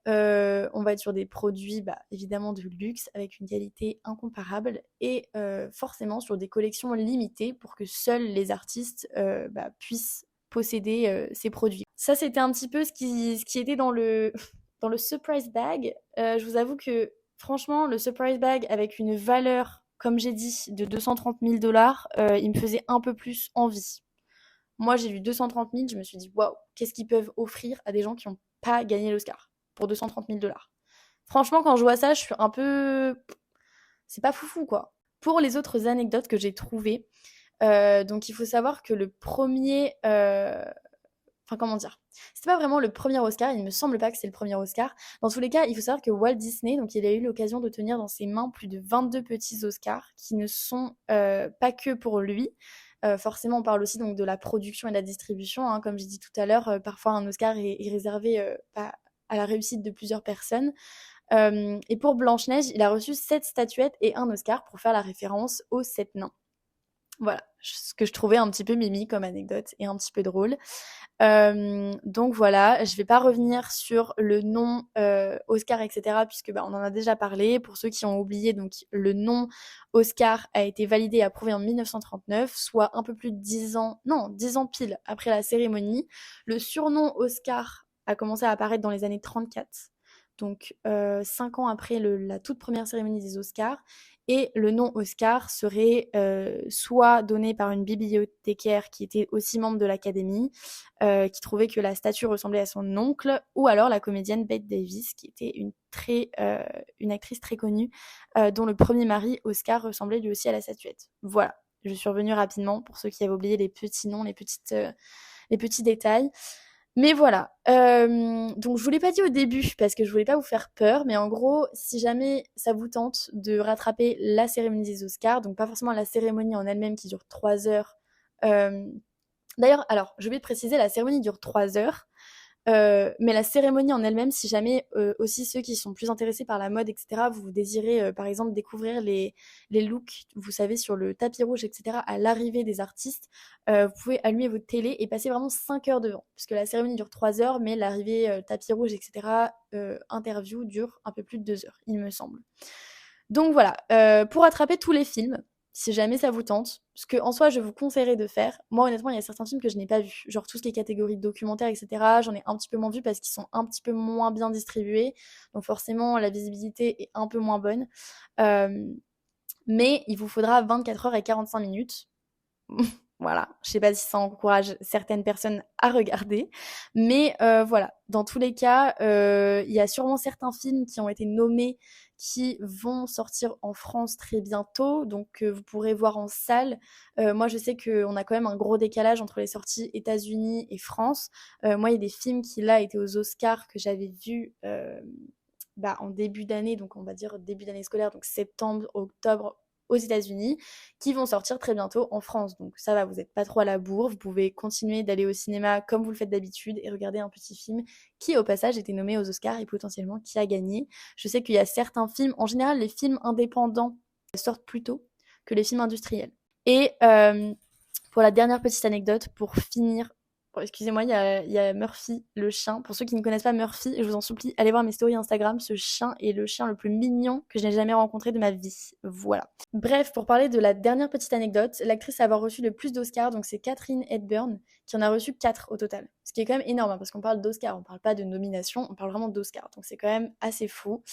on va être sur des produits bah, évidemment de luxe avec une qualité incomparable et forcément sur des collections limitées pour que seuls les artistes bah, puissent posséder ces produits. Ça, c'était un petit peu ce qui était dans le, dans le surprise bag. Je vous avoue que franchement, le surprise bag avec une valeur, comme j'ai dit, de 230 000 $, il me faisait un peu plus envie. Moi, j'ai vu 230 000, je me suis dit, waouh, qu'est-ce qu'ils peuvent offrir à des gens qui n'ont pas gagné l'Oscar pour 230 000 $. Franchement, quand je vois ça, je suis un peu. C'est pas foufou, quoi. Pour les autres anecdotes que j'ai trouvées, donc il faut savoir que le premier. Enfin, comment dire? C'était pas vraiment le premier Oscar, il me semble pas que c'est le premier Oscar. Dans tous les cas, il faut savoir que Walt Disney, donc il a eu l'occasion de tenir dans ses mains plus de 22 petits Oscars qui ne sont pas que pour lui. Forcément, on parle aussi donc de la production et de la distribution, hein. Comme j'ai dit tout à l'heure, parfois un Oscar est réservé à la réussite de plusieurs personnes. Et pour Blanche-Neige, il a reçu 7 statuettes et un Oscar pour faire la référence aux 7 nains. Voilà, ce que je trouvais un petit peu mimi comme anecdote et un petit peu drôle. Donc voilà, je vais pas revenir sur le nom Oscar, etc., puisque bah, on en a déjà parlé. Pour ceux qui ont oublié, donc le nom Oscar a été validé et approuvé en 1939, soit un peu plus de 10 ans, non, 10 ans pile après la cérémonie. Le surnom Oscar a commencé à apparaître dans les années 34, donc 5 ans après la toute première cérémonie des Oscars. Et le nom Oscar serait soit donné par une bibliothécaire qui était aussi membre de l'Académie, qui trouvait que la statue ressemblait à son oncle, ou alors la comédienne Bette Davis, qui était une actrice très connue, dont le premier mari, Oscar, ressemblait lui aussi à la statuette. Voilà, je suis revenue rapidement pour ceux qui avaient oublié les petits noms, les petits détails. Mais voilà, donc je vous l'ai pas dit au début parce que je voulais pas vous faire peur, mais en gros, si jamais ça vous tente de rattraper la cérémonie des Oscars, donc pas forcément la cérémonie en elle-même qui dure 3 heures. D'ailleurs, alors, j'ai oublié de préciser, la cérémonie dure 3 heures. Mais la cérémonie en elle-même, si jamais aussi ceux qui sont plus intéressés par la mode, etc., vous désirez par exemple découvrir les looks, vous savez, sur le tapis rouge, etc., à l'arrivée des artistes, vous pouvez allumer votre télé et passer vraiment 5 heures devant. Puisque la cérémonie dure 3 heures, mais l'arrivée tapis rouge, etc., interview dure un peu plus de 2 heures, il me semble. Donc voilà, pour attraper tous les films, si jamais ça vous tente, ce que en soi je vous conseillerais de faire, moi honnêtement il y a certains films que je n'ai pas vus, genre tout ce qui est catégorie documentaire, etc., j'en ai un petit peu moins vu parce qu'ils sont un petit peu moins bien distribués, donc forcément la visibilité est un peu moins bonne, mais il vous faudra 24 heures et 45 minutes. Voilà, je sais pas si ça encourage certaines personnes à regarder, mais voilà, dans tous les cas, il y a sûrement certains films qui ont été nommés qui vont sortir en France très bientôt, donc vous pourrez voir en salle. Moi, je sais qu'on a quand même un gros décalage entre les sorties États-Unis et France. Moi, il y a des films qui là étaient aux Oscars que j'avais vus bah, en début d'année, donc on va dire début d'année scolaire, donc septembre, octobre aux États-Unis, qui vont sortir très bientôt en France. Donc ça va, vous n'êtes pas trop à la bourre, vous pouvez continuer d'aller au cinéma comme vous le faites d'habitude et regarder un petit film qui, au passage, était nommé aux Oscars et potentiellement qui a gagné. Je sais qu'il y a certains films, en général, les films indépendants sortent plus tôt que les films industriels. Et pour la dernière petite anecdote, pour finir, excusez-moi, il y a Murphy, le chien. Pour ceux qui ne connaissent pas Murphy, je vous en supplie, allez voir mes stories Instagram. Ce chien est le chien le plus mignon que je n'ai jamais rencontré de ma vie. Voilà. Bref, pour parler de la dernière petite anecdote, l'actrice à avoir reçu le plus d'Oscars, donc c'est Katharine Hepburn, qui en a reçu 4 au total. Ce qui est quand même énorme, hein, parce qu'on parle d'Oscars, on parle pas de nomination, on parle vraiment d'Oscars. Donc c'est quand même assez fou.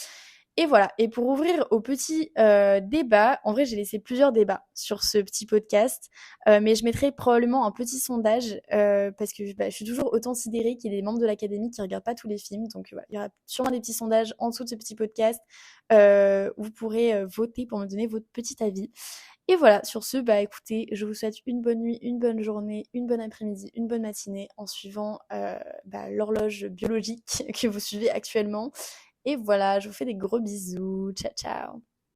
Et voilà, et pour ouvrir au petit débat, en vrai j'ai laissé plusieurs débats sur ce petit podcast, mais je mettrai probablement un petit sondage, parce que je suis toujours autant sidérée qu'il y ait des membres de l'académie qui regardent pas tous les films, donc voilà, il y aura sûrement des petits sondages en dessous de ce petit podcast, où vous pourrez voter pour me donner votre petit avis. Et voilà, sur ce, bah écoutez, je vous souhaite une bonne nuit, une bonne journée, une bonne après-midi, une bonne matinée en suivant l'horloge biologique que vous suivez actuellement. Et voilà, je vous fais des gros bisous. Ciao, ciao.